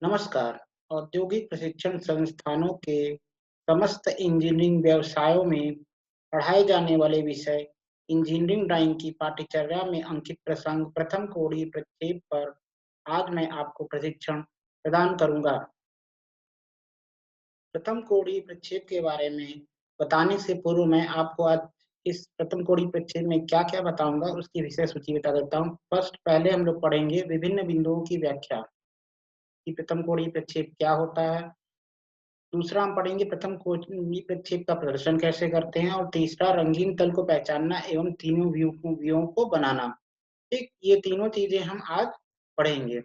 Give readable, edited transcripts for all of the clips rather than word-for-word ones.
नमस्कार। औद्योगिक प्रशिक्षण संस्थानों के समस्त इंजीनियरिंग व्यवसायों में पढ़ाए जाने वाले विषय इंजीनियरिंग ड्राइंग की पाठ्यचर्या में अंकित प्रसंग प्रथम कोणीय प्रक्षेप पर आज मैं आपको प्रशिक्षण प्रदान करूंगा। प्रथम कोणीय प्रक्षेप के बारे में बताने से पूर्व मैं आपको आज इस प्रथम कोणीय प्रक्षेप में क्या-क्या बताऊंगा उसकी विषय सूची बता देता हूँ। पहले हम लोग पढ़ेंगे विभिन्न बिंदुओं की व्याख्या कि प्रथम कोणीय प्रक्षेप क्या होता है। दूसरा हम पढ़ेंगे प्रथम कोणीय प्रक्षेप का प्रदर्शन कैसे करते हैं और तीसरा रंगीन तल को पहचानना एवं तीनों व्यूओं को बनाना। ठीक, ये तीनों चीजें हम आज पढ़ेंगे।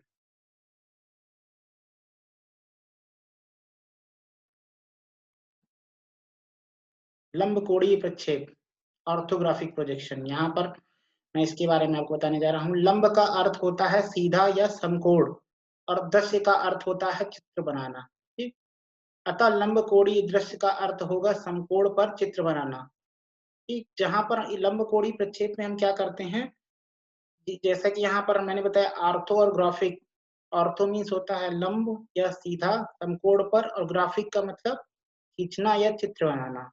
लंबकोणीय प्रक्षेप, ऑर्थोग्राफिक प्रोजेक्शन। यहाँ पर मैं इसके बारे में आपको बताने जा रहा हूँ। लंब का अर्थ होता है सीधा या समकोण और दृश्य का अर्थ होता है चित्र बनाना। ठीक, अतः लंबकोणीय दृश्य का अर्थ होगा समकोण पर चित्र बनाना। ठीक, जहाँ पर लंबकोणीय प्रक्षेप में हम क्या करते हैं, जैसा कि यहाँ पर मैंने बताया ऑर्थो और ग्राफिक। ऑर्थो मीन्स होता है लंब या सीधा समकोण पर, और ग्राफिक का मतलब खींचना या चित्र बनाना।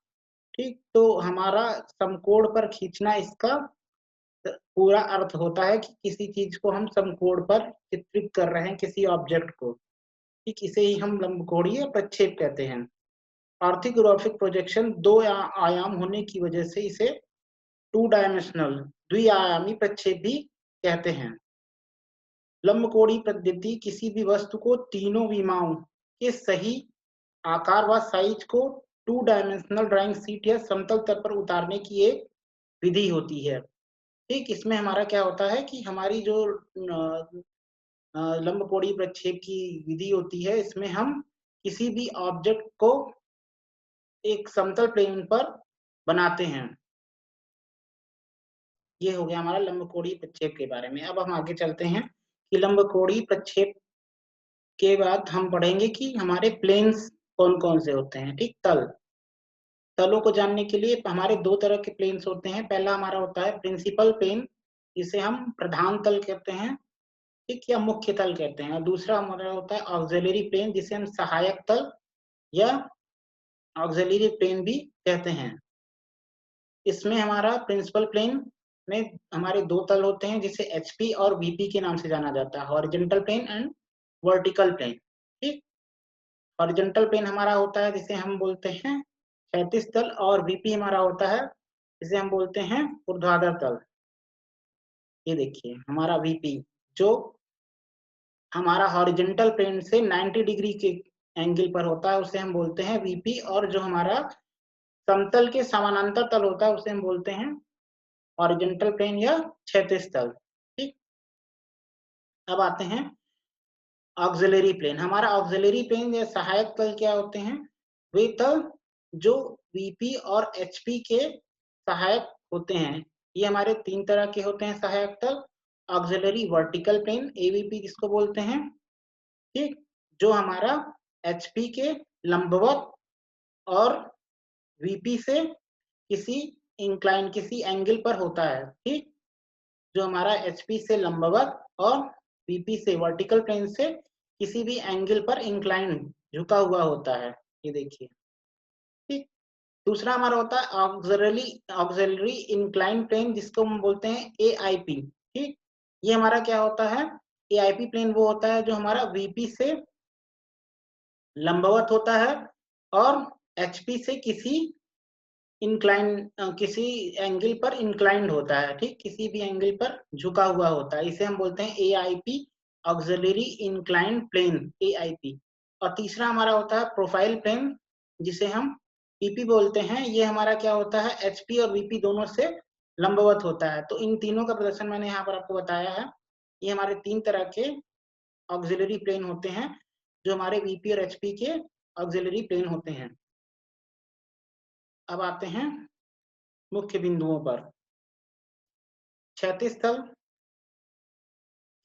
ठीक, तो हमारा समकोण पर खींचना इसका पूरा अर्थ होता है कि किसी चीज को हम समकोण पर चित्रित कर रहे हैं, किसी ऑब्जेक्ट को। ठीक, इसे ही हम लंबकोणीय प्रक्षेप कहते हैं। ऑर्थोग्राफिक प्रोजेक्शन दो आयाम होने की वजह से इसे टू डायमेंशनल द्विआयामी प्रक्षेप भी कहते हैं। लंबकोणीय पद्धति किसी भी वस्तु को तीनों विमाओं के सही आकार व साइज को टू डायमेंशनल ड्राइंग शीट या समतल तल पर उतारने की एक विधि होती है। ठीक, इसमें हमारा क्या होता है कि हमारी जो लंबकोणीय प्रक्षेप की विधि होती है, इसमें हम किसी भी ऑब्जेक्ट को एक समतल प्लेन पर बनाते हैं। ये हो गया हमारा लंबकोणीय प्रक्षेप के बारे में। अब हम आगे चलते हैं कि लंबकोणीय प्रक्षेप के बाद हम पढ़ेंगे कि हमारे प्लेन्स कौन-कौन से होते हैं। ठीक, तलों को जानने के लिए हमारे दो तरह के प्लेन्स होते हैं। पहला हमारा होता है प्रिंसिपल प्लेन, जिसे हम प्रधान तल कहते हैं, ठीक, या मुख्य तल कहते हैं। और दूसरा हमारा होता है ऑक्सिलरी प्लेन, जिसे हम सहायक तल या ऑक्सिलरी प्लेन भी कहते हैं। इसमें हमारा प्रिंसिपल प्लेन में हमारे दो तल होते हैं, जिसे एचपी और वीपी के नाम से जाना जाता है, horizontal plane and vertical plane. ठीक, हॉरिजॉन्टल प्लेन हमारा होता है जिसे हम बोलते हैं क्षैतिज तल, और वीपी हमारा होता है जिसे हम बोलते हैं ऊर्ध्वाधर तल। ये देखिए हमारा वीपी जो हमारा हॉरिजॉन्टल प्लेन से 90 डिग्री के एंगल पर होता है, उसे हम बोलते हैं वीपी, और जो हमारा समतल के समानांतर तल होता है उसे हम बोलते हैं हॉरिजॉन्टल प्लेन या क्षैतिज तल। ठीक, अब आते हैं ऑक्सिलरी प्लेन। हमारा ऑक्सिलरी प्लेन या सहायक तल क्या होते हैं? वे तल जो वीपी और एचपी के सहायक होते हैं। ये हमारे तीन तरह के होते हैं सहायक तल। ऑक्सिलरी वर्टिकल प्लेन एवीपी जिसको बोलते हैं, ठीक, जो हमारा एचपी के लंबवत और वीपी से किसी इंक्लाइन किसी एंगल पर होता है। ठीक, जो हमारा एचपी से लंबवत और वीपी से वर्टिकल प्लेन से किसी भी एंगल पर इंक्लाइन झुका हुआ होता है। ये देखिए, ठीक। दूसरा हमारा होता है ऑक्सिलरी इंक्लाइन प्लेन, जिसको हम बोलते हैं एआईपी। ठीक, ये हमारा क्या होता है? एआईपी प्लेन वो होता है जो हमारा वीपी से लंबवत होता है और एचपी से किसी एंगल पर इंक्लाइंड होता है। ठीक, किसी भी एंगल पर झुका हुआ होता है, इसे हम बोलते हैं AIP, auxiliary inclined plane, AIP. और तीसरा हमारा होता है प्रोफाइल प्लेन, जिसे हम पीपी बोलते हैं। ये हमारा क्या होता है? एचपी और वीपी दोनों से लंबवत होता है। तो इन तीनों का प्रदर्शन मैंने यहाँ पर आपको बताया है। ये हमारे तीन तरह के ऑक्सिलरी प्लेन होते हैं, जो हमारे वीपी और एचपी के ऑक्सिलरी प्लेन होते हैं। अब आते हैं मुख्य बिंदुओं पर। क्षैतिज तल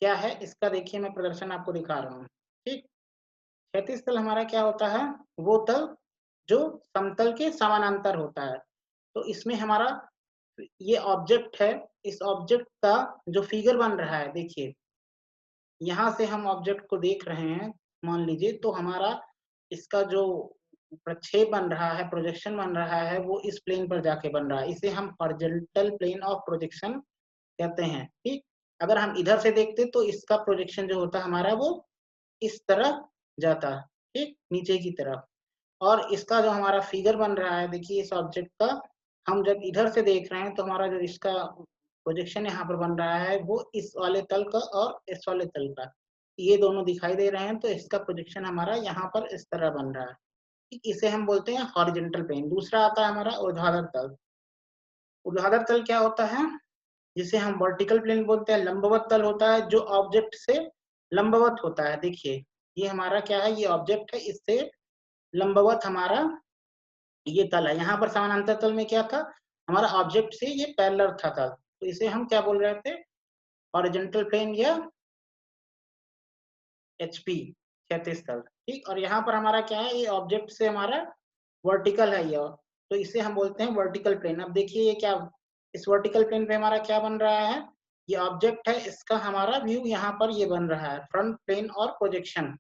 क्या है, इसका देखिए मैं प्रदर्शन आपको दिखा रहा हूँ। ठीक, क्षैतिज तल हमारा क्या होता है? वो तल जो समतल के समानांतर होता है। तो इसमें हमारा ये ऑब्जेक्ट है, इस ऑब्जेक्ट का जो फिगर बन रहा है, देखिए यहाँ से हम ऑब्जेक्ट को देख रहे हैं, मान लीजिए, तो हमारा इसका जो प्रक्षेप बन रहा है, प्रोजेक्शन बन रहा है, वो इस प्लेन पर जाके बन रहा है। इसे हम हॉरिजॉन्टल प्लेन ऑफ प्रोजेक्शन कहते हैं, ठीक। अगर हम इधर से देखते तो इसका प्रोजेक्शन जो होता है हमारा, वो इस तरफ जाता है, ठीक, नीचे की तरफ। और इसका जो हमारा फिगर बन रहा है, देखिए इस ऑब्जेक्ट का, हम जब इधर से देख रहे हैं तो हमारा जो इसका प्रोजेक्शन यहाँ पर बन रहा है, वो इस वाले तल का और इस वाले तल का, ये दोनों दिखाई दे रहे हैं, तो इसका प्रोजेक्शन हमारा यहाँ पर इस तरह बन रहा है, ठीक। इसे हम बोलते हैं हॉरिजॉन्टल प्लेन। दूसरा आता है हमारा ऊर्ध्वाधर तल। ऊर्ध्वाधर तल क्या होता है? जिसे हम वर्टिकल प्लेन बोलते हैं। लंबवत तल होता है जो ऑब्जेक्ट से लंबवत होता है। देखिए ये हमारा क्या है, ये ऑब्जेक्ट है, इससे लंबवत हमारा ये तल है। यहाँ पर समानांतर तल में क्या था, हमारा ऑब्जेक्ट से ये पैरेलल था तल, तो इसे हम क्या बोल रहे थे, हॉरिजॉन्टल प्लेन या एचपी, क्षैतिज तल, ठीक। और यहाँ पर हमारा क्या है, ये ऑब्जेक्ट से हमारा वर्टिकल है ये, तो इसे हम बोलते हैं वर्टिकल प्लेन। अब देखिए ये क्या, इस वर्टिकल प्लेन पे हमारा क्या बन रहा है, ये ऑब्जेक्ट है, इसका हमारा व्यू यहाँ पर ये बन रहा है, फ्रंट प्लेन और प्रोजेक्शन।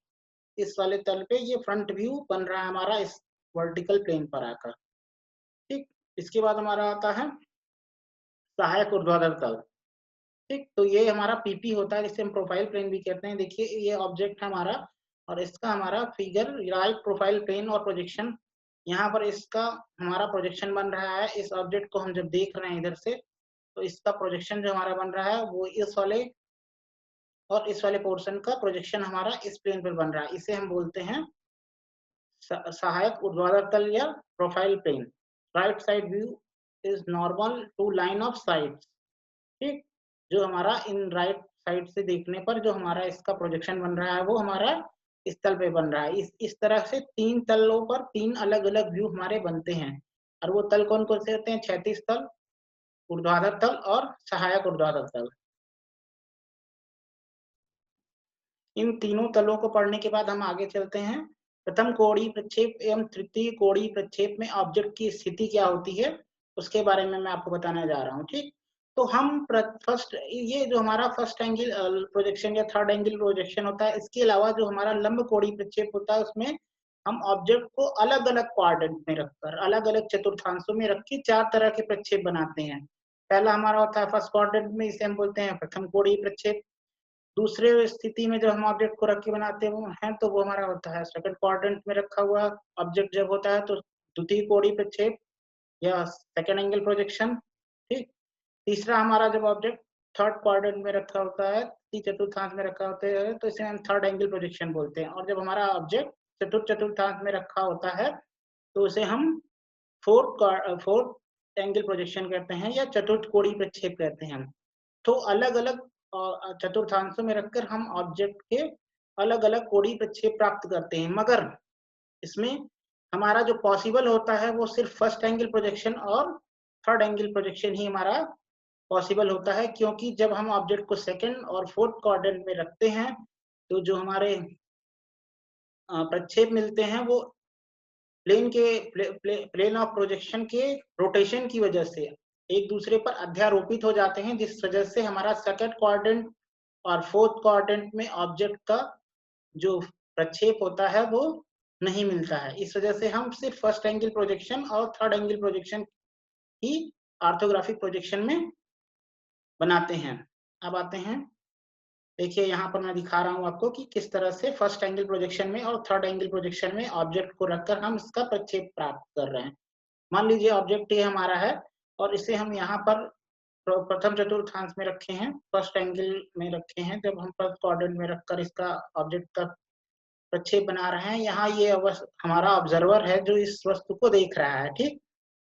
इस वाले तल पे ये फ्रंट व्यू बन रहा है हमारा इस वर्टिकल प्लेन पर आकर, ठीक। इसके बाद हमारा आता है सहायक ऊर्ध्वाधर तल, ठीक। तो ये हमारा पीपी होता है, जिसे हम प्रोफाइल प्लेन भी कहते हैं। देखिए ये ऑब्जेक्ट है हमारा, और इसका हमारा फिगर राइट प्रोफाइल प्लेन और प्रोजेक्शन, यहाँ पर इसका हमारा प्रोजेक्शन बन रहा है। इस ऑब्जेक्ट को हम जब देख रहे हैं इधर से, तो इसका प्रोजेक्शन जो हमारा बन रहा है, वो इस वाले और इस वाले पोर्शन का प्रोजेक्शन हमारा इस प्लेन पर बन रहा है। इसे हम बोलते हैं सहायक ऊर्ध्वाधर तल या profile plane. Right side view is normal to line of sight, ठीक। जो हमारा इन राइट साइड से देखने पर जो हमारा इसका प्रोजेक्शन बन रहा है, वो हमारा इस तल पे बन रहा है। इस तरह से तीन तलों पर तीन अलग अलग व्यू हमारे बनते हैं। और वो तल कौन कौन से होते हैं? क्षैतिज तल, ऊर्ध्वाधर तल और सहायक ऊर्ध्वाधर तल। इन तीनों तलों को पढ़ने के बाद हम आगे चलते हैं। प्रथम कोणीय प्रक्षेप एवं तृतीय कोणीय प्रक्षेप में ऑब्जेक्ट की स्थिति क्या होती है, उसके बारे में मैं आपको बताने जा रहा हूँ, ठीक। तो हम फर्स्ट, ये जो हमारा फर्स्ट एंगल प्रोजेक्शन या थर्ड एंगल प्रोजेक्शन होता है, इसके अलावा जो हमारा लंब कोणीय प्रक्षेप होता है, उसमें हम ऑब्जेक्ट को अलग अलग क्वाड्रेंट में रखकर, अलग अलग चतुर्थांशों में रख के चार तरह के प्रक्षेप बनाते हैं। पहला हमारा होता है फर्स्ट क्वाड्रेंट में, इसे हम बोलते हैं प्रथम कोणीय प्रक्षेप। दूसरे स्थिति में जब हम ऑब्जेक्ट को रख के बनाते हैं, तो वो हमारा होता है सेकंड क्वाड्रेंट में रखा हुआ ऑब्जेक्ट जब होता है, तो द्वितीय कोणीय प्रक्षेप या सेकंड एंगल प्रोजेक्शन, ठीक। तीसरा हमारा जब ऑब्जेक्ट थर्ड क्वाड्रेंट में रखा होता है, चतुर्थांश में रखा होता है, तो इसे हम थर्ड एंगल प्रोजेक्शन बोलते हैं। और जब हमारा ऑब्जेक्ट चतुर्थांश में रखा होता है, तो उसे हम फोर्थ एंगल प्रोजेक्शन कहते हैं या चतुर्थ कोणीय प्रक्षेप कहते हैं। तो अलग अलग चतुर्थांशों में रखकर हम ऑब्जेक्ट के अलग अलग कोणीय प्रक्षेप प्राप्त करते हैं। मगर इसमें हमारा जो पॉसिबल होता है, वो सिर्फ फर्स्ट एंगल प्रोजेक्शन और थर्ड एंगल प्रोजेक्शन ही हमारा पॉसिबल होता है, क्योंकि जब हम ऑब्जेक्ट को सेकंड और फोर्थ क्वाड्रेंट में रखते हैं, तो जो हमारे प्रक्षेप मिलते हैं, वो प्लेन ऑफ प्रोजेक्शन के रोटेशन की वजह से एक दूसरे पर अध्यारोपित हो जाते हैं, जिस वजह से हमारा सेकंड क्वाड्रेंट और फोर्थ क्वाड्रेंट में ऑब्जेक्ट का जो प्रक्षेप होता है, वो नहीं मिलता है। इस वजह से हम सिर्फ फर्स्ट एंगल प्रोजेक्शन और थर्ड एंगल प्रोजेक्शन ही ऑर्थोग्राफिक प्रोजेक्शन में बनाते हैं। अब आते हैं, देखिए यहाँ पर मैं दिखा रहा हूँ आपको कि किस तरह से फर्स्ट एंगल प्रोजेक्शन में और थर्ड एंगल प्रोजेक्शन में ऑब्जेक्ट को रखकर हम इसका प्रक्षेप प्राप्त कर रहे हैं। मान लीजिए ऑब्जेक्ट ये हमारा है, और इसे हम यहाँ पर प्रथम चतुर्थांश में रखे हैं, फर्स्ट एंगल में रखे हैं। जब हम फर्स्ट क्वाड्रेंट में रखकर इसका ऑब्जेक्ट का प्रक्षेप बना रहे हैं, यहाँ ये हमारा ऑब्जर्वर है जो इस वस्तु को देख रहा है, ठीक।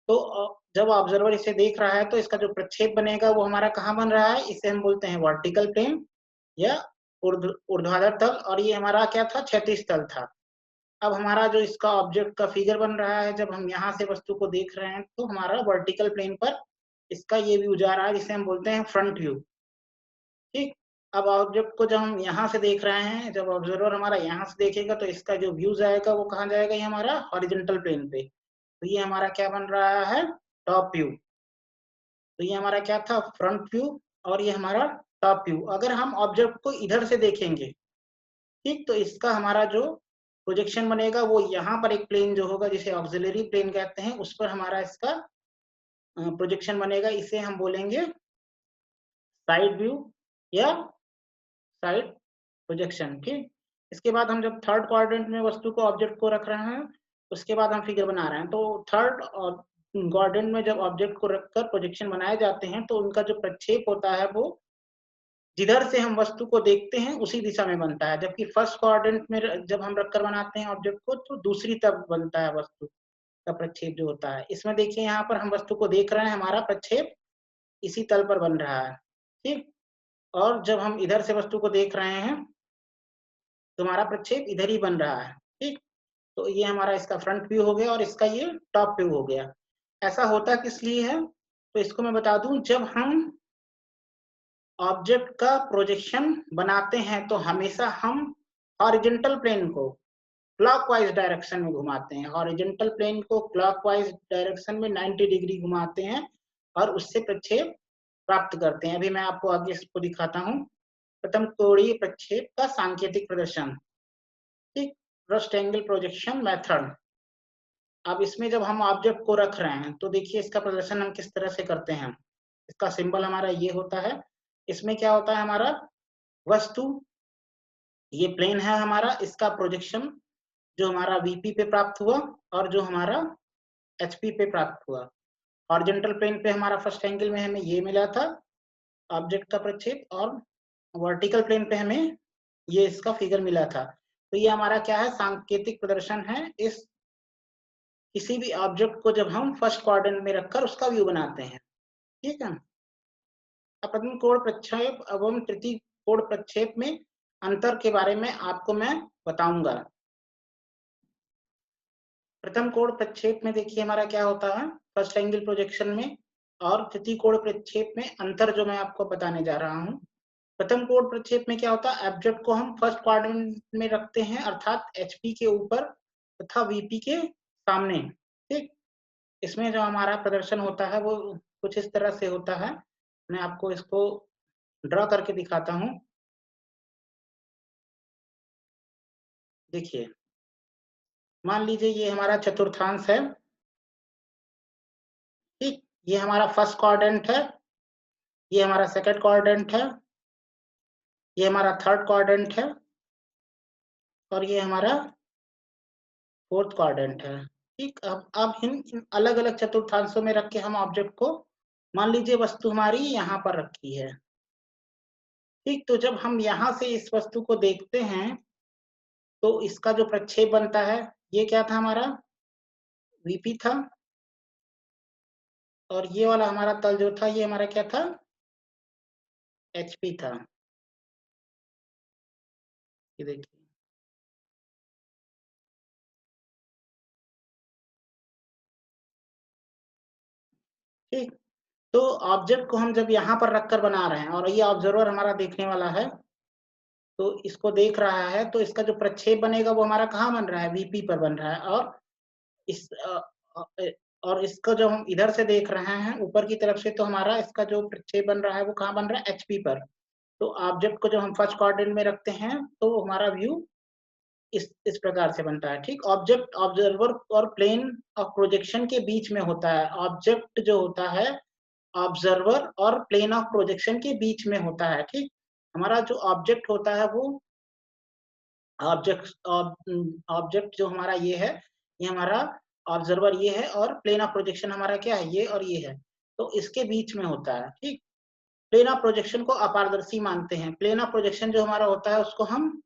तो जब ऑब्जर्वर इसे देख रहा है, तो इसका जो प्रक्षेप बनेगा वो हमारा कहाँ बन रहा है, इसे हम बोलते हैं वर्टिकल प्लेन या ऊर्ध्वाधर तल। और ये हमारा क्या था, क्षैतिज तल था। अब हमारा जो इसका ऑब्जेक्ट का फिगर बन रहा है, जब हम यहाँ से वस्तु को देख रहे हैं, तो हमारा वर्टिकल प्लेन पर इसका ये व्यू जा रहा है, जिसे हम बोलते हैं फ्रंट व्यू, ठीक। अब ऑब्जेक्ट को जब हम यहाँ से देख रहे हैं, जब ऑब्जर्वर हमारा यहाँ से देखेगा, तो इसका जो व्यू जाएगा वो कहाँ जाएगा, ये हमारा हॉरिजॉन्टल प्लेन पे। तो ये हमारा क्या बन रहा है, टॉप व्यू। तो ये हमारा क्या था, फ्रंट व्यू, और ये हमारा टॉप व्यू। अगर हम ऑब्जेक्ट को इधर से देखेंगे, ठीक, तो इसका हमारा जो प्रोजेक्शन बनेगा वो यहाँ पर एक प्लेन जो होगा जिसे ऑक्सिलरी प्लेन कहते हैं, उस पर हमारा इसका प्रोजेक्शन बनेगा। इसे हम बोलेंगे साइड व्यू या साइड प्रोजेक्शन। ठीक, इसके बाद हम जब थर्ड क्वाड्रेंट में वस्तु को ऑब्जेक्ट को रख रहे हैं, उसके बाद हम फिगर बना रहे हैं, तो थर्ड क्वाड्रेंट में जब ऑब्जेक्ट को रखकर प्रोजेक्शन बनाए जाते हैं तो उनका जो प्रक्षेप होता है वो जिधर से हम वस्तु को देखते हैं उसी दिशा में बनता है, जबकि फर्स्ट क्वाड्रेंट में जब हम रखकर बनाते हैं ऑब्जेक्ट को तो दूसरी तरफ बनता है वस्तु का प्रक्षेप जो होता है। इसमें देखिए यहाँ पर हम वस्तु को देख रहे हैं, हमारा प्रक्षेप इसी तल पर बन रहा है। ठीक, और जब हम इधर से वस्तु को देख रहे हैं तो हमारा प्रक्षेप इधर ही बन रहा है। ठीक, तो ये हमारा इसका फ्रंट व्यू हो गया और इसका ये टॉप व्यू हो गया। ऐसा होता किस लिए है, तो इसको मैं बता दूं, जब हम ऑब्जेक्ट का प्रोजेक्शन बनाते हैं तो हमेशा हम हॉरिजॉन्टल प्लेन को क्लॉकवाइज डायरेक्शन में घुमाते हैं। हॉरिजॉन्टल प्लेन को क्लॉकवाइज डायरेक्शन में 90 डिग्री घुमाते हैं और उससे प्रक्षेप प्राप्त करते हैं। अभी मैं आपको आगे इसको दिखाता हूँ। प्रथम कोणीय प्रक्षेप का सांकेतिक प्रदर्शन, ठीक, फर्स्ट एंगल प्रोजेक्शन मेथड। अब इसमें जब हम ऑब्जेक्ट को रख रहे हैं तो देखिए इसका प्रदर्शन हम किस तरह से करते हैं। इसका सिंबल हमारा ये होता है। इसमें क्या होता है, हमारा वस्तु ये प्लेन है हमारा, इसका प्रोजेक्शन जो हमारा वीपी पे प्राप्त हुआ और जो हमारा एचपी पे प्राप्त हुआ। हॉरिजॉन्टल प्लेन पे हमारा फर्स्ट एंगल में हमें ये मिला था ऑब्जेक्ट का प्रक्षेप, और वर्टिकल प्लेन पे हमें ये इसका फिगर मिला था। तो ये हमारा क्या है, सांकेतिक प्रदर्शन है इस किसी भी ऑब्जेक्ट को जब हम फर्स्ट क्वाड्रेंट में रखकर उसका व्यू बनाते हैं। ठीक है, अब प्रथम कोण प्रक्षेप एवं तृतीय कोण प्रक्षेप में अंतर के बारे में आपको मैं बताऊंगा। प्रथम कोण प्रक्षेप में देखिए हमारा क्या होता है, फर्स्ट एंगल प्रोजेक्शन में और तृतीय कोण प्रक्षेप में अंतर जो मैं आपको बताने जा रहा हूँ। प्रथम कोण प्रक्षेप में क्या होता है, ऑब्जेक्ट को हम फर्स्ट क्वाड्रेंट में रखते हैं, अर्थात एचपी के ऊपर तथा वीपी के सामने। ठीक, इसमें जो हमारा प्रदर्शन होता है वो कुछ इस तरह से होता है। मैं आपको इसको ड्रॉ करके दिखाता हूँ। देखिए, मान लीजिए ये हमारा चतुर्थांश है। ठीक, ये हमारा फर्स्ट क्वाड्रेंट है, ये हमारा सेकंड क्वाड्रेंट है, ये हमारा थर्ड क्वाड्रेंट है और ये हमारा फोर्थ क्वाड्रेंट है। ठीक, अब इन अलग अलग चतुर्थांशों में रख के हम ऑब्जेक्ट को, मान लीजिए वस्तु हमारी यहाँ पर रखी है। ठीक, तो जब हम यहाँ से इस वस्तु को देखते हैं तो इसका जो प्रक्षेप बनता है, ये क्या था हमारा, वीपी था, और ये वाला हमारा तल जो था ये हमारा क्या था, एचपी था। ये देखिए, ठीक, तो ऑब्जेक्ट को हम जब यहाँ पर रखकर बना रहे हैं और ये ऑब्जर्वर हमारा देखने वाला है, तो इसको देख रहा है, तो इसका जो प्रक्षेप बनेगा वो हमारा कहाँ बन रहा है, वीपी पर बन रहा है। और इस और इसको जब हम इधर से देख रहे हैं ऊपर की तरफ से, तो हमारा इसका जो प्रक्षेप बन रहा है वो कहाँ बन रहा है, एचपी पर। तो ऑब्जेक्ट को जब हम फर्स्ट क्वाड्रेंट में रखते हैं तो हमारा व्यू इस प्रकार से बनता है। ठीक, ऑब्जेक्ट, ऑब्जर्वर और प्लेन ऑफ प्रोजेक्शन के बीच में होता है। ऑब्जेक्ट जो होता है ऑब्जर्वर और प्लेन ऑफ प्रोजेक्शन के बीच में होता है। ठीक, हमारा जो ऑब्जेक्ट होता है वो ऑब्जेक्ट जो हमारा ये है, ये हमारा ऑब्जर्वर ये है, और प्लेन ऑफ प्रोजेक्शन हमारा क्या है, ये और ये है, तो इसके बीच में होता है। ठीक, प्लेन ऑफ प्रोजेक्शन को अपारदर्शी मानते हैं। प्लेन ऑफ प्रोजेक्शन जो हमारा होता है उसको हम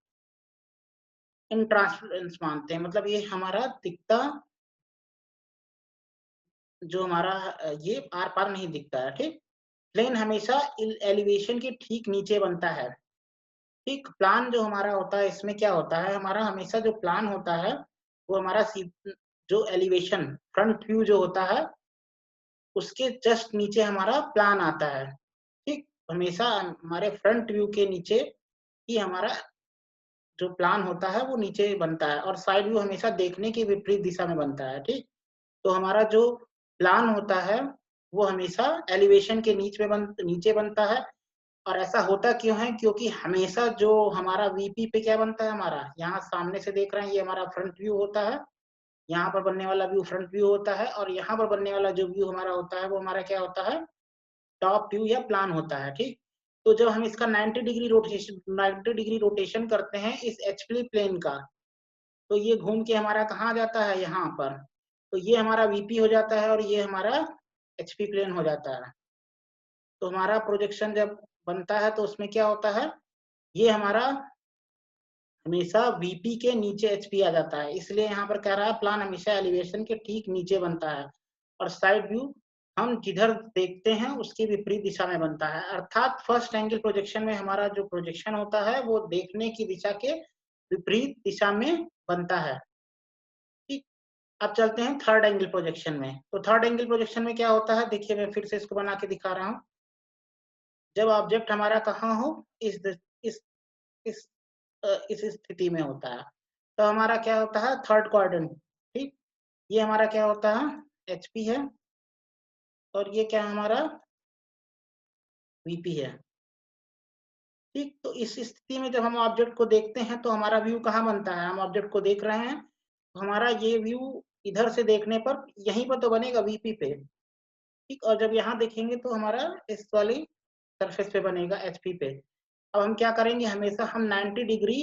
इनट्रांसपेरेंस मानते हैं, मतलब ये हमारा दिखता, जो हमारा ये आर पार नहीं दिखता है। ठीक, प्लेन हमेशा एलिवेशन के ठीक नीचे बनता है। ठीक, प्लान जो हमारा होता है इसमें क्या होता है, हमारा हमेशा जो प्लान होता है वो हमारा जो एलिवेशन फ्रंट व्यू जो होता है उसके जस्ट नीचे हमारा प्लान आता है। ठीक, हमेशा हमारे फ्रंट व्यू के नीचे ही हमारा जो प्लान होता है वो नीचे बनता है, और साइड व्यू हमेशा देखने की विपरीत दिशा में बनता है। ठीक, तो हमारा जो प्लान होता है वो हमेशा एलिवेशन के नीचे बनता है, और ऐसा होता क्यों है? क्योंकि हमेशा जो हमारा वीपी पे क्या बनता है हमारा, यहाँ सामने से देख रहे हैं ये हमारा फ्रंट व्यू होता है, यहाँ पर बनने वाला व्यू फ्रंट व्यू होता है और यहाँ पर बनने वाला जो व्यू हमारा होता है वो हमारा क्या होता है, टॉप व्यू या प्लान होता है, ठीक। तो जब हम इसका 90 डिग्री रोटेशन करते हैं इस एचपी प्लेन का, तो ये घूम के हमारा कहाँ जाता है, यहाँ पर। तो ये हमारा वीपी हो जाता है और ये हमारा एचपी प्लेन हो जाता है। तो हमारा प्रोजेक्शन जब बनता है तो उसमें क्या होता है, ये हमारा हमेशा वीपी के नीचे एचपी आ जाता है, इसलिए यहाँ पर कह रहा है प्लान हमेशा एलिवेशन के ठीक नीचे बनता है और साइड व्यू हम जिधर देखते हैं उसके विपरीत दिशा में बनता है। अर्थात फर्स्ट एंगल प्रोजेक्शन में हमारा जो प्रोजेक्शन होता है वो देखने की दिशा के विपरीत दिशा में बनता है, ठीक। अब चलते हैं थर्ड एंगल प्रोजेक्शन में। तो थर्ड एंगल प्रोजेक्शन में क्या होता है, देखिए मैं फिर से इसको बना के दिखा रहा हूँ। जब ऑब्जेक्ट हमारा कहाँ हो, इस इस इस इस स्थिति में होता है, तो हमारा क्या होता है, थर्ड क्वाड्रेंट, ठीक। ये हमारा क्या होता है, एचपी है और ये क्या हमारा वीपी है, ठीक। तो इस स्थिति में जब हम ऑब्जेक्ट को देखते हैं तो हमारा व्यू कहाँ बनता है, हम ऑब्जेक्ट को देख रहे हैं तो हमारा ये व्यू इधर से देखने पर यहीं पर तो बनेगा वीपी पे, ठीक। और जब यहाँ देखेंगे तो हमारा इस वाली सरफेस पे बनेगा एचपी पे। अब हम क्या करेंगे, हमेशा हम 90 डिग्री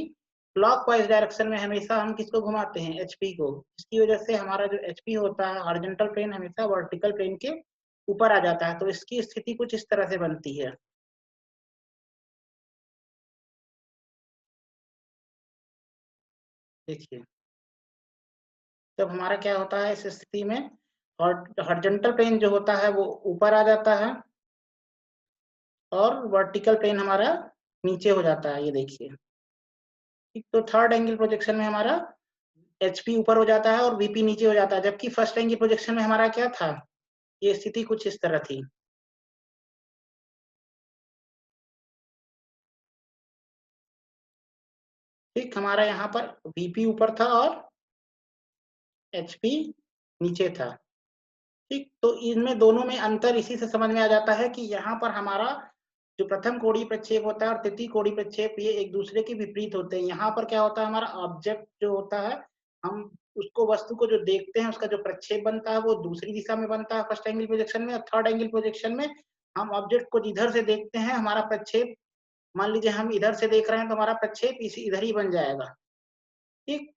क्लॉकवाइज डायरेक्शन में हमेशा हम किसको घुमाते हैं, एचपी को। इसकी वजह से हमारा जो एचपी होता है हॉरिजॉन्टल प्लेन हमेशा वर्टिकल प्लेन के ऊपर आ जाता है, तो इसकी स्थिति कुछ इस तरह से बनती है। देखिए जब हमारा क्या होता है इस स्थिति में, हॉरिजॉन्टल प्लेन जो होता है वो ऊपर आ जाता है और वर्टिकल प्लेन हमारा नीचे हो जाता है, ये देखिए, ठीक। तो थर्ड एंगल प्रोजेक्शन में हमारा एचपी ऊपर हो जाता है और वीपी नीचे हो जाता है, जबकि फर्स्ट एंगल प्रोजेक्शन में हमारा क्या था, ये स्थिति कुछ इस तरह थी। ठीक, हमारा यहाँ पर वीपी ऊपर था और एचपी नीचे था, ठीक। तो इनमें दोनों में अंतर इसी से समझ में आ जाता है कि यहाँ पर हमारा जो प्रथम कोणीय प्रक्षेप होता है और तृतीय कोणीय प्रक्षेप ये एक दूसरे के विपरीत होते हैं। यहाँ पर क्या होता है, हमारा ऑब्जेक्ट जो होता है, हम उसको वस्तु को जो देखते हैं उसका जो प्रक्षेप बनता है वो दूसरी दिशा में बनता है फर्स्ट एंगल प्रोजेक्शन में, और थर्ड एंगल प्रोजेक्शन में हम ऑब्जेक्ट को जिधर से देखते हैं हमारा प्रक्षेप, मान लीजिए हम इधर से देख रहे हैं तो हमारा प्रक्षेप इसी इधर ही बन जाएगा, ठीक।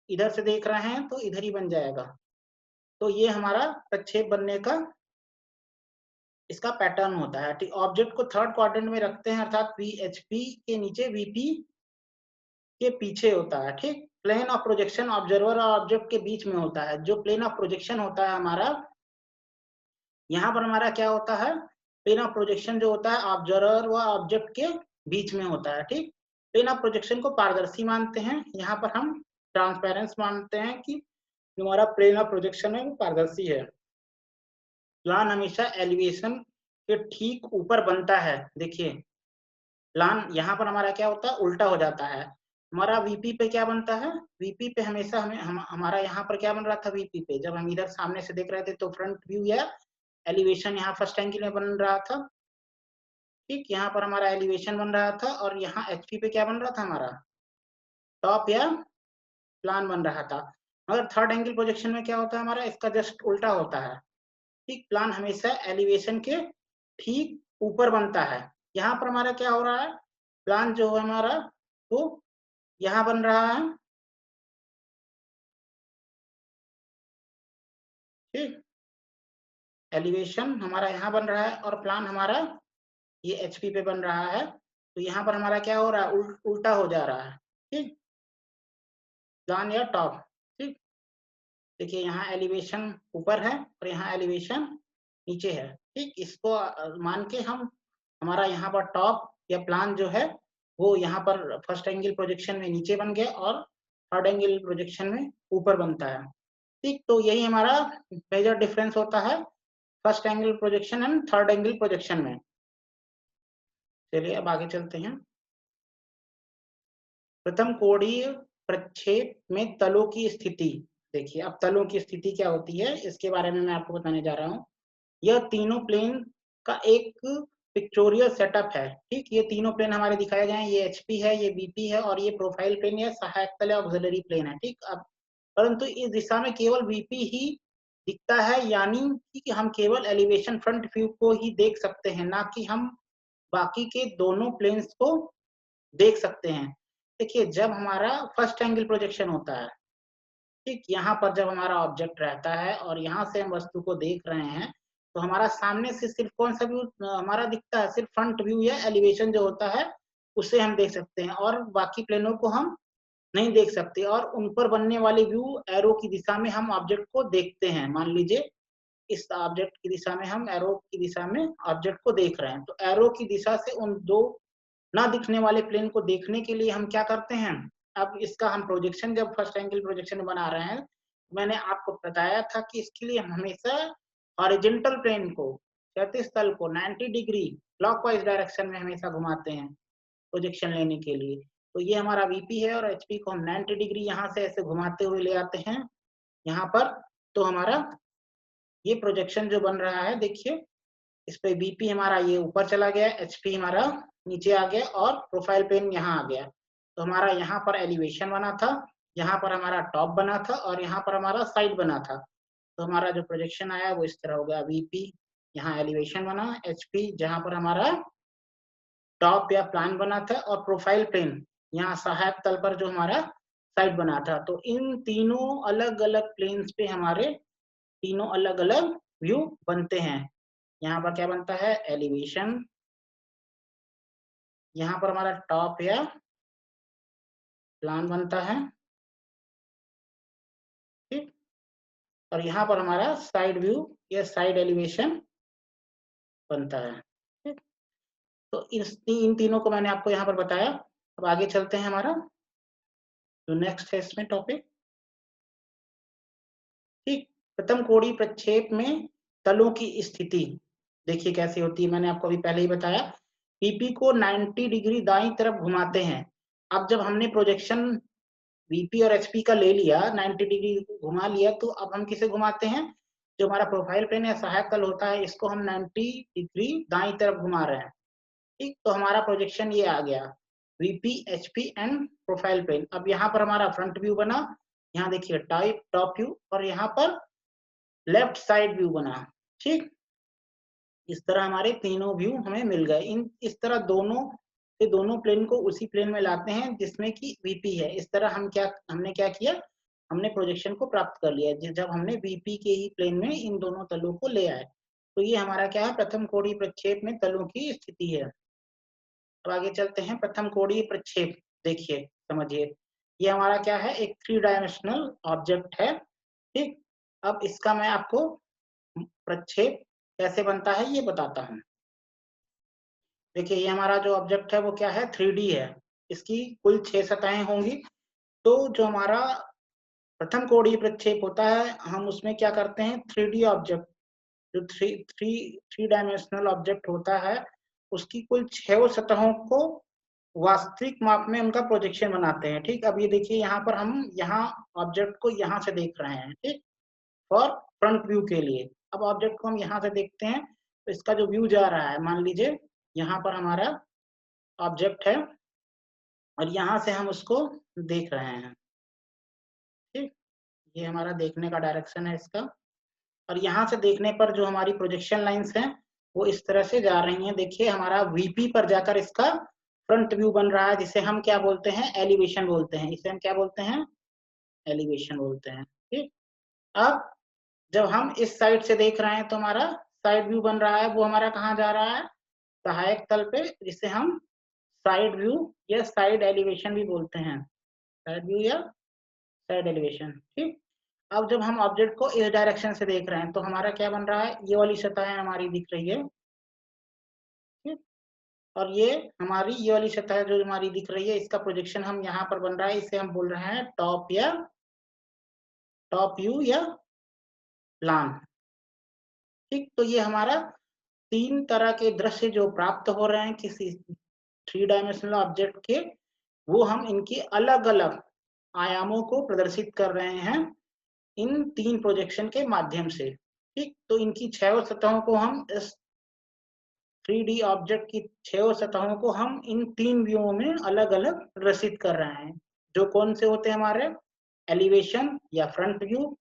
इधर से देख रहे हैं तो इधर ही बन जाएगा। तो ये हमारा प्रक्षेप बनने का इसका पैटर्न होता है, ठीक। ऑब्जेक्ट को थर्ड क्वाड्रेंट में रखते हैं अर्थात वीएचपी के नीचे वीपी के पीछे होता है, ठीक। प्लेन ऑफ प्रोजेक्शन ऑब्जर्वर और ऑब्जेक्ट के बीच में होता है। जो प्लेन ऑफ प्रोजेक्शन होता है हमारा, यहाँ पर हमारा क्या होता है, प्लेन ऑफ प्रोजेक्शन जो होता है ऑब्जर्वर व ऑब्जेक्ट के बीच में होता है, ठीक। प्लेन ऑफ प्रोजेक्शन को पारदर्शी मानते हैं, यहाँ पर हम ट्रांसपेरेंस मानते हैं कि हमारा प्लेन ऑफ प्रोजेक्शन है वो पारदर्शी है। प्लान हमेशा एलिवेशन के ठीक ऊपर बनता है, देखिए प्लान यहाँ पर हमारा क्या होता है, उल्टा हो जाता है। हमारा वीपी पे क्या बनता है, वीपी पे हमेशा हमारा यहाँ पर क्या बन रहा था, वीपी पे जब हम इधर सामने से देख रहे थे तो फ्रंट व्यू या एलिवेशन यहाँ फर्स्ट एंगल में बन रहा था, ठीक। यहाँ पर हमारा एलिवेशन बन रहा था और यहाँ एचपी पे क्या बन रहा था, हमारा टॉप या प्लान बन रहा था। मगर थर्ड एंगल प्रोजेक्शन में क्या होता है, हमारा इसका जस्ट उल्टा होता है, ठीक। प्लान हमेशा एलिवेशन के ठीक ऊपर बनता है। यहाँ पर हमारा क्या हो रहा है, प्लान जो है हमारा वो यहाँ बन रहा है, ठीक। एलिवेशन हमारा यहाँ बन रहा है और प्लान हमारा ये एचपी पे बन रहा है। तो यहाँ पर हमारा क्या हो रहा है, उल्टा हो जा रहा है, ठीक। प्लान या टॉप, ठीक। देखिए यहाँ एलिवेशन ऊपर है और यहाँ एलिवेशन नीचे है, ठीक। इसको मान के हम हमारा यहाँ पर टॉप या प्लान जो है वो यहाँ पर फर्स्ट एंगल प्रोजेक्शन में नीचे बन गया और थर्ड एंगल प्रोजेक्शन में ऊपर बनता है, ठीक। तो यही हमारा मेजर डिफरेंस होता है first angle projection and third angle projection में। चलिए अब आगे चलते हैं। प्रथम कोणीय प्रक्षेप में तलों की स्थिति। देखिए अब तलों की स्थिति क्या होती है इसके बारे में मैं आपको बताने जा रहा हूँ। यह तीनों प्लेन का एक पिक्चोरियल सेटअप है, ठीक। ये तीनों प्लेन हमारे दिखाए गए हैं, ये एचपी है, ये बीपी है और ये प्रोफाइल प्लेन या सहायक तल या ऑक्सिलरी प्लेन है, ठीक। अब परंतु इस दिशा में केवल बीपी ही दिखता है, यानी कि हम केवल एलिवेशन फ्रंट व्यू को ही देख सकते हैं, ना कि हम बाकी के दोनों प्लेन्स को देख सकते हैं। देखिए, जब हमारा फर्स्ट एंगल प्रोजेक्शन होता है, ठीक, यहाँ पर जब हमारा ऑब्जेक्ट रहता है और यहाँ से हम वस्तु को देख रहे हैं, तो हमारा सामने से सिर्फ कौन सा व्यू हमारा दिखता है, सिर्फ फ्रंट व्यू या एलिवेशन जो होता है उसे हम देख सकते हैं और बाकी प्लेनों को हम नहीं देख सकते। और उन पर बनने वाले व्यू एरो की दिशा में हम ऑब्जेक्ट को देखते हैं। मान लीजिए इस ऑब्जेक्ट की दिशा में हम एरो की दिशा में ऑब्जेक्ट को देख रहे हैं, तो एरो की दिशा से उन दो ना दिखने वाले प्लेन को देखने के लिए हम क्या करते हैं, अब इसका हम प्रोजेक्शन जब फर्स्ट एंगल प्रोजेक्शन बना रहे हैं, मैंने आपको बताया था कि इसके लिए हम हमेशा हॉरिजॉन्टल प्लेन को, क्षैतिज तल को 90 डिग्री क्लॉकवाइज डायरेक्शन में हमेशा घुमाते हैं प्रोजेक्शन लेने के लिए। तो ये हमारा वीपी है और एचपी को हम 90 डिग्री यहाँ से ऐसे घुमाते हुए ले आते हैं यहाँ पर। तो हमारा ये प्रोजेक्शन जो बन रहा है, देखिए इस पे बीपी हमारा ये ऊपर चला गया, एचपी हमारा नीचे आ गया और प्रोफाइल प्लेन यहाँ आ गया। तो हमारा यहाँ पर एलिवेशन बना था, यहाँ पर हमारा टॉप बना था और यहाँ पर हमारा साइड बना था। तो हमारा जो प्रोजेक्शन आया वो इस तरह हो गया, वीपी यहाँ एलिवेशन बना, एचपी जहाँ पर हमारा टॉप या प्लान बना था और प्रोफाइल प्लेन यहाँ सहायक तल पर जो हमारा साइड बना था। तो इन तीनों अलग अलग प्लेन्स पे हमारे तीनों अलग अलग व्यू बनते हैं। यहाँ पर क्या बनता है, एलिवेशन, यहाँ पर हमारा टॉप या प्लान बनता है, ठीक। और यहाँ पर हमारा साइड व्यू या साइड एलिवेशन बनता है, ठीक। तो इन तीनों को मैंने आपको यहाँ पर बताया। अब आगे चलते हैं, हमारा जो नेक्स्ट है इसमें टॉपिक, ठीक। प्रथम कोणीय प्रक्षेप में तलों की स्थिति देखिए कैसी होती है, मैंने आपको अभी पहले ही बताया। पीपी को 90 डिग्री दाईं तरफ घुमाते हैं। अब जब हमने प्रोजेक्शन वीपी और एचपी का ले लिया, 90 डिग्री घुमा लिया, तो अब हम किसे घुमाते हैं, जो हमारा प्रोफाइल प्लेन या सहायक तल होता है, इसको हम 90 डिग्री दाईं तरफ घुमा रहे हैं, ठीक। तो हमारा प्रोजेक्शन ये आ गया, VP HP and profile plane. अब यहाँ पर हमारा फ्रंट व्यू बना, यहाँ देखिए टॉप व्यू, और यहाँ पर लेफ्ट साइड व्यू बना, ठीक। इस तरह हमारे तीनों व्यू हमें मिल गए। इस तरह दोनों प्लेन को उसी प्लेन में लाते हैं जिसमें कि वीपी है। इस तरह हमने क्या किया, हमने प्रोजेक्शन को प्राप्त कर लिया जब हमने वीपी के ही प्लेन में इन दोनों तलों को ले आए। तो ये हमारा क्या है, प्रथम कोणीय प्रक्षेप में तलों की स्थिति है। अब आगे चलते हैं, प्रथम कोणीय प्रक्षेप देखिए समझिए, ये हमारा क्या है, एक 3 डायमेंशनल ऑब्जेक्ट है, ठीक। अब इसका मैं आपको प्रक्षेप कैसे बनता है ये बताता हूँ। देखिए ये हमारा जो ऑब्जेक्ट है वो क्या है, 3D है। इसकी कुल 6 सतहें होंगी। तो जो हमारा प्रथम कोणीय प्रक्षेप होता है, हम उसमें क्या करते हैं, 3D ऑब्जेक्ट जो थ्री डायमेंशनल ऑब्जेक्ट होता है, उसकी कुल 6 सतहों को वास्तविक माप में उनका प्रोजेक्शन बनाते हैं, ठीक। अब ये देखिए यहाँ पर हम यहाँ ऑब्जेक्ट को यहाँ से देख रहे हैं, ठीक, फॉर फ्रंट व्यू के लिए। अब ऑब्जेक्ट को हम यहाँ से देखते हैं, तो इसका जो व्यू जा रहा है, मान लीजिए यहाँ पर हमारा ऑब्जेक्ट है और यहाँ से हम उसको देख रहे हैं, ठीक। ये हमारा देखने का डायरेक्शन है इसका, और यहाँ से देखने पर जो हमारी प्रोजेक्शन लाइंस हैं वो इस तरह से जा रही हैं। देखिए हमारा वीपी पर जाकर इसका फ्रंट व्यू बन रहा है, जिसे हम क्या बोलते हैं, एलिवेशन बोलते हैं। इसे हम क्या बोलते हैं, एलिवेशन बोलते हैं, ठीक। अब जब हम इस साइड से देख रहे हैं तो हमारा साइड व्यू बन रहा है, वो हमारा कहाँ जा रहा है, सहायक तल पे, जिसे हम साइड व्यू या साइड एलिवेशन भी बोलते हैं, साइड व्यू या साइड एलिवेशन, ठीक। अब जब हम ऑब्जेक्ट को इस डायरेक्शन से देख रहे हैं तो हमारा क्या बन रहा है, ये वाली सतह हमारी दिख रही है, ठीक। और ये हमारी ये वाली सतह जो हमारी दिख रही है, इसका प्रोजेक्शन हम यहाँ पर बन रहा है, इसे हम बोल रहे हैं टॉप व्यू या प्लान, ठीक। तो ये हमारा 3 तरह के दृश्य जो प्राप्त हो रहे हैं किसी 3 डायमेंशनल ऑब्जेक्ट के, वो हम इनके अलग-अलग आयामों को प्रदर्शित कर रहे हैं इन 3 प्रोजेक्शन के माध्यम से, ठीक। तो इनकी 6 सतहों को हम इस 3D ऑब्जेक्ट की 6 सतहों को हम इन 3 व्यूओं में अलग-अलग प्रदर्शित कर रहे हैं, जो कौन से होते हैं हमारे एलिवेशन या फ्रंट व्यू,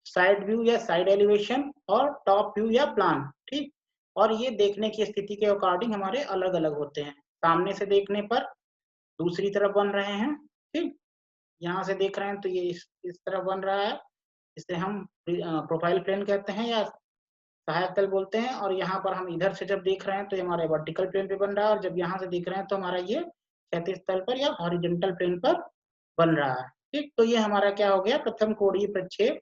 साइड व्यू या साइड एलिवेशन और टॉप व्यू या प्लान, ठीक। और ये देखने की स्थिति के अकॉर्डिंग हमारे अलग-अलग होते हैं। सामने से देखने पर दूसरी तरफ बन रहे हैं, ठीक। यहाँ से देख रहे हैं तो ये इस तरफ बन रहा है, इसे हम प्रोफाइल प्लेन कहते हैं या सहायक तल बोलते हैं। और यहाँ पर हम इधर से जब देख रहे हैं तो ये हमारे वर्टिकल प्लेन पे बन रहा है, और जब यहाँ से देख रहे हैं तो हमारा ये क्षैतिज तल पर या हॉरिजॉन्टल प्लेन पर बन रहा है, ठीक। तो ये हमारा क्या हो गया, प्रथम कोणीय प्रक्षेप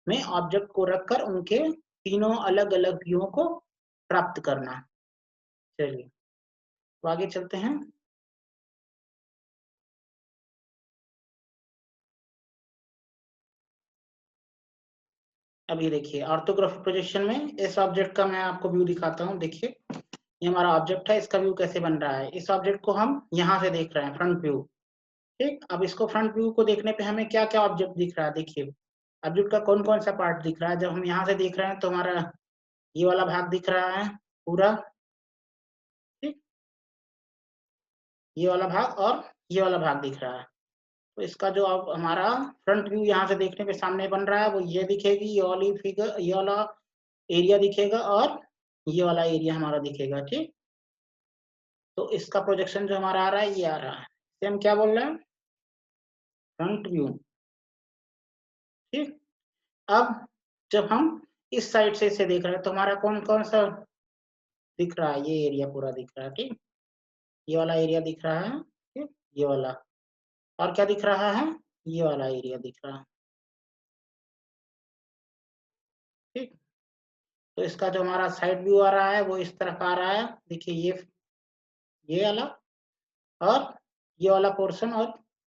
में ऑब्जेक्ट को रखकर उनके तीनों अलग-अलग व्यूओं को प्राप्त करना। चलिए, तो आगे चलते हैं। अब ये देखिए ऑर्थोग्राफिक प्रोजेक्शन में इस ऑब्जेक्ट का मैं आपको व्यू दिखाता हूँ। देखिए, ये हमारा ऑब्जेक्ट है, इसका व्यू कैसे बन रहा है। इस ऑब्जेक्ट को हम यहाँ से देख रहे हैं, फ्रंट व्यू, ठीक। अब इसको फ्रंट व्यू को देखने पे हमें क्या-क्या ऑब्जेक्ट दिख रहा है, देखिए। ऑब्जेक्ट का कौन-कौन सा पार्ट दिख रहा है। जब हम यहाँ से देख रहे हैं तो हमारा ये वाला भाग दिख रहा है पूरा, ठीक। ये वाला भाग और ये वाला भाग दिख रहा है। तो इसका जो अब हमारा फ्रंट व्यू यहाँ से देखने पे सामने बन रहा है वो ये दिखेगी, ये वाली फिगर, ये वाला एरिया दिखेगा और ये वाला एरिया हमारा दिखेगा, ठीक। तो इसका प्रोजेक्शन जो हमारा आ रहा है ये आ रहा है, इसे हम क्या बोल रहे हैं, फ्रंट व्यू, ठीक। अब जब हम इस साइड से इसे देख रहे हैं तो हमारा कौन-कौन सा दिख रहा है, ये एरिया पूरा दिख रहा है, ठीक। ये वाला एरिया दिख रहा है, ठीक, ये वाला। और क्या दिख रहा है, ये वाला एरिया दिख रहा है, ठीक। तो इसका जो हमारा साइड व्यू आ रहा है वो इस तरफ आ रहा है, देखिए ये वाला और ये वाला पोर्शन और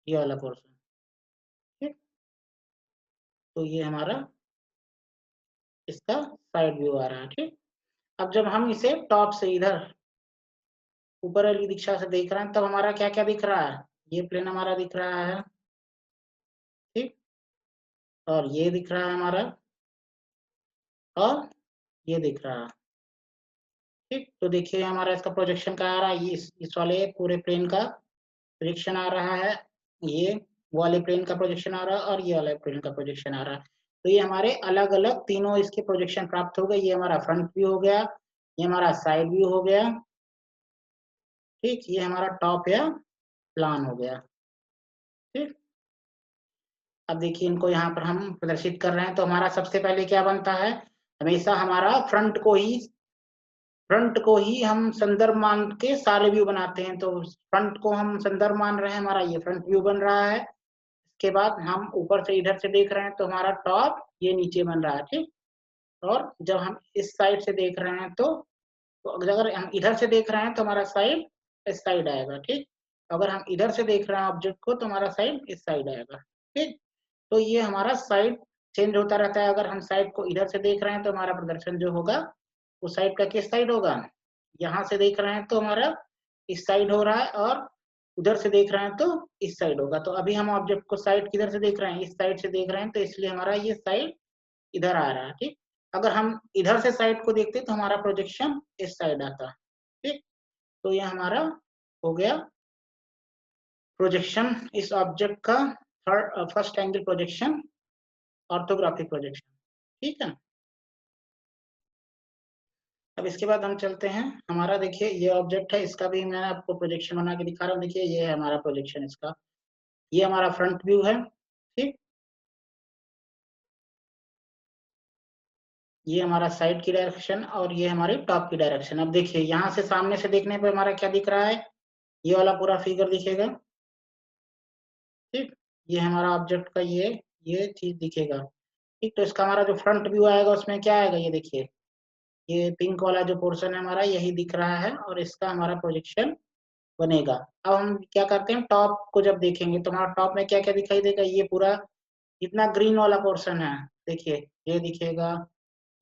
ये वाला पोर्शन, ठीक। तो ये हमारा इसका साइड व्यू आ रहा है, ठीक। अब जब हम इसे टॉप से इधर ऊपर वाली दिशा से देख रहे हैं तब हमारा क्या-क्या दिख रहा है, ये प्लेन हमारा दिख रहा है, ठीक। और ये दिख रहा है हमारा और ये दिख रहा है, ठीक। तो देखिए हमारा इसका प्रोजेक्शन क्या आ रहा है, ये इस वाले पूरे प्लेन का प्रोजेक्शन आ रहा है, ये वाले प्लेन का प्रोजेक्शन आ रहा है और ये वाले प्लेन का प्रोजेक्शन आ रहा है। तो ये हमारे अलग-अलग तीनों इसके प्रोजेक्शन प्राप्त हो गए। ये हमारा फ्रंट व्यू हो गया, ये हमारा साइड व्यू हो गया, ठीक। ये हमारा टॉप या प्लान हो गया, ठीक। अब देखिए इनको यहाँ पर हम प्रदर्शित कर रहे हैं तो हमारा सबसे पहले क्या बनता है, हमेशा हमारा फ्रंट को ही हम संदर्भ मान के सारे व्यू बनाते हैं। तो फ्रंट को हम संदर्भ मान रहे हैं, हमारा ये फ्रंट व्यू बन रहा है। इसके बाद हम ऊपर से इधर से देख रहे हैं तो हमारा टॉप ये नीचे बन रहा है, ठीक। और जब हम इस साइड से देख रहे हैं तो अगर हम इधर से देख रहे हैं तो हमारा साइड इस साइड आएगा, ठीक। अगर हम इधर से देख रहे हैं ऑब्जेक्ट को तो हमारा साइड इस साइड आएगा, ठीक। तो ये हमारा साइड चेंज होता रहता है। अगर हम साइड को इधर से देख रहे हैं तो हमारा प्रदर्शन जो होगा वो साइड का किस साइड होगा, यहाँ से देख रहे हैं तो हमारा इस साइड हो रहा है और उधर से देख रहे हैं तो इस साइड होगा। तो अभी हम ऑब्जेक्ट को साइड किधर से देख रहे हैं, इस साइड से देख रहे हैं तो इसलिए हमारा ये साइड इधर आ रहा है, ठीक। अगर हम इधर से साइड को देखते तो हमारा प्रोजेक्शन इस साइड आता, ठीक। तो ये हमारा हो गया प्रोजेक्शन इस ऑब्जेक्ट का first angle projection, orthographic projection, ठीक है। अब इसके बाद हम चलते हैं, हमारा देखिए ये ऑब्जेक्ट है, इसका भी मैं आपको प्रोजेक्शन बना के दिखा रहा हूँ। देखिए ये है हमारा प्रोजेक्शन इसका, ये हमारा फ्रंट व्यू है, ठीक। ये हमारा साइड की डायरेक्शन और ये हमारी टॉप की डायरेक्शन। अब देखिए यहाँ से सामने से देखने पे हमारा क्या दिख रहा है, ये वाला पूरा फिगर दिखेगा, ठीक। ये हमारा ऑब्जेक्ट का ये चीज दिखेगा, ठीक। तो इसका हमारा जो फ्रंट व्यू आएगा उसमें क्या आएगा, ये देखिए ये पिंक वाला जो पोर्शन है हमारा यही दिख रहा है और इसका हमारा प्रोजेक्शन बनेगा। अब हम क्या करते हैं, टॉप को जब देखेंगे तो हमारा टॉप में क्या-क्या दिखाई देगा, ये पूरा जितना ग्रीन वाला पोर्शन है, देखिए ये दिखेगा,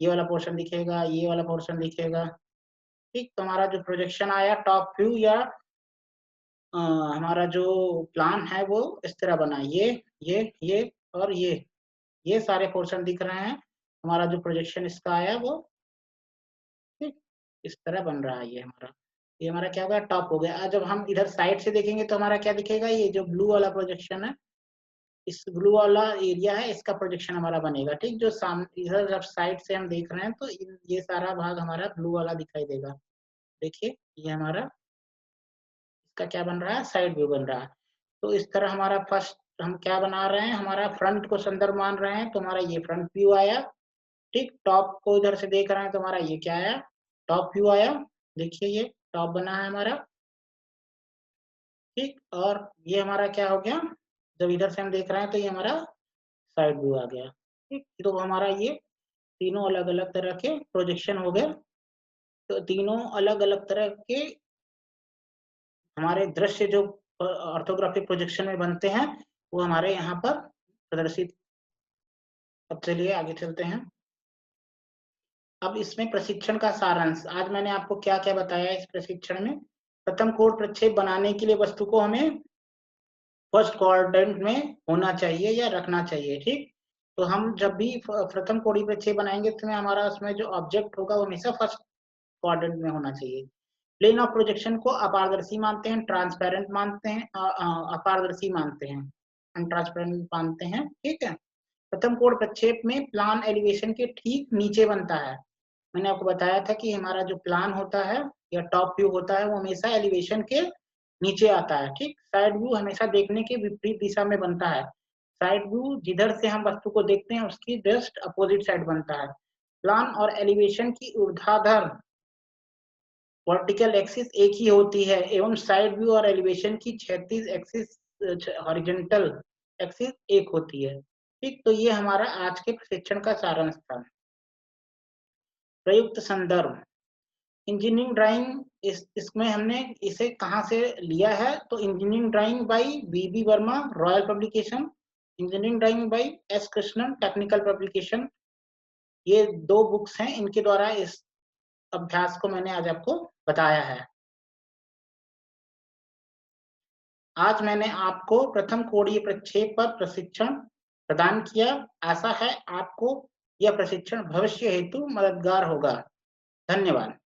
ये वाला पोर्शन दिखेगा, ये वाला पोर्शन दिखेगा, ठीक। तो हमारा जो प्रोजेक्शन आया टॉप व्यू या हमारा जो प्लान है वो इस तरह बना, ये और ये सारे पोर्शन दिख रहे हैं। हमारा जो प्रोजेक्शन इसका आया वो, ठीक। इस तरह बन रहा है ये हमारा क्या होगा, टॉप हो गया। जब हम इधर साइड से देखेंगे तो हमारा क्या दिखेगा, ये जो ब्लू वाला प्रोजेक्शन है, इस ब्लू वाला एरिया है, इसका प्रोजेक्शन हमारा बनेगा, ठीक। जो सामने इधर जब साइड से हम देख रहे हैं तो ये सारा भाग हमारा ब्लू वाला दिखाई देगा। देखिए ये हमारा इसका क्या बन रहा है, साइड व्यू बन रहा है। तो इस तरह हमारा फर्स्ट हम क्या बना रहे हैं, हमारा फ्रंट को संदर्भ मान रहे हैं तो हमारा ये फ्रंट व्यू आया, ठीक। टॉप को इधर से देख रहे हैं तो हमारा ये क्या आया, टॉप व्यू आया। देखिए ये टॉप बना है हमारा, ठीक। और ये हमारा क्या हो गया, जब इधर से हम देख रहे हैं तो ये हमारा साइड व्यू आ गया, ठीक। तो हमारा ये तीनों अलग अलग तरह के प्रोजेक्शन हो गए। तो तीनों अलग अलग तरह के हमारे दृश्य जो ऑर्थोग्राफिक प्रोजेक्शन में बनते हैं वो हमारे यहाँ पर प्रदर्शित। अब चलिए आगे चलते हैं। अब इसमें प्रशिक्षण का सारांश, आज मैंने आपको क्या क्या बताया इस प्रशिक्षण में। प्रथम कोण प्रक्षेप बनाने के लिए वस्तु को हमें फर्स्ट क्वाड्रेंट में होना चाहिए या रखना चाहिए, ठीक। तो हम जब भी प्रथम कोणीय प्रक्षेप बनाएंगे तो हमारा उसमें जो ऑब्जेक्ट होगा वो हमेशा फर्स्ट क्वाड्रेंट में होना चाहिए। प्लेन ऑफ प्रोजेक्शन को अपारदर्शी मानते हैं, ट्रांसपेरेंट मानते हैं, अपारदर्शी मानते हैं, अनट्रांसपेरेंट मानते हैं, ठीक है। प्रथम कोण प्रक्षेप में प्लान एलिवेशन के ठीक नीचे बनता है। मैंने आपको बताया था कि हमारा जो प्लान होता है या टॉप व्यू होता है वो हमेशा एलिवेशन के नीचे आता है, ठीक। साइड व्यू हमेशा देखने के विपरीत दिशा में बनता है। साइड व्यू जिधर से हम वस्तु को देखते हैं उसकी जस्ट अपोजिट साइड बनता है। प्लान और एलिवेशन की ऊर्ध्वाधर वर्टिकल एक्सिस एक ही होती है एवं साइड व्यू और एलिवेशन की क्षैतिज एक्सिस हॉरिजॉन्टल एक्सिस एक होती है, ठीक। तो ये हमारा आज के प्रशिक्षण का सारांश था। प्रयुक्त संदर्भ, इंजीनियरिंग ड्राइंग, इसमें हमने इसे कहाँ से लिया है, तो engineering drawing by B B Verma, royal publication. Engineering drawing by S Krishnan, technical publication. ये दो बुक्स हैं, इनके द्वारा इस अभ्यास को मैंने आज आपको बताया है। आज मैंने आपको प्रथम कोणीय प्रक्षेप पर प्रशिक्षण प्रदान किया। आशा है आपको यह प्रशिक्षण भविष्य हेतु मददगार होगा। धन्यवाद।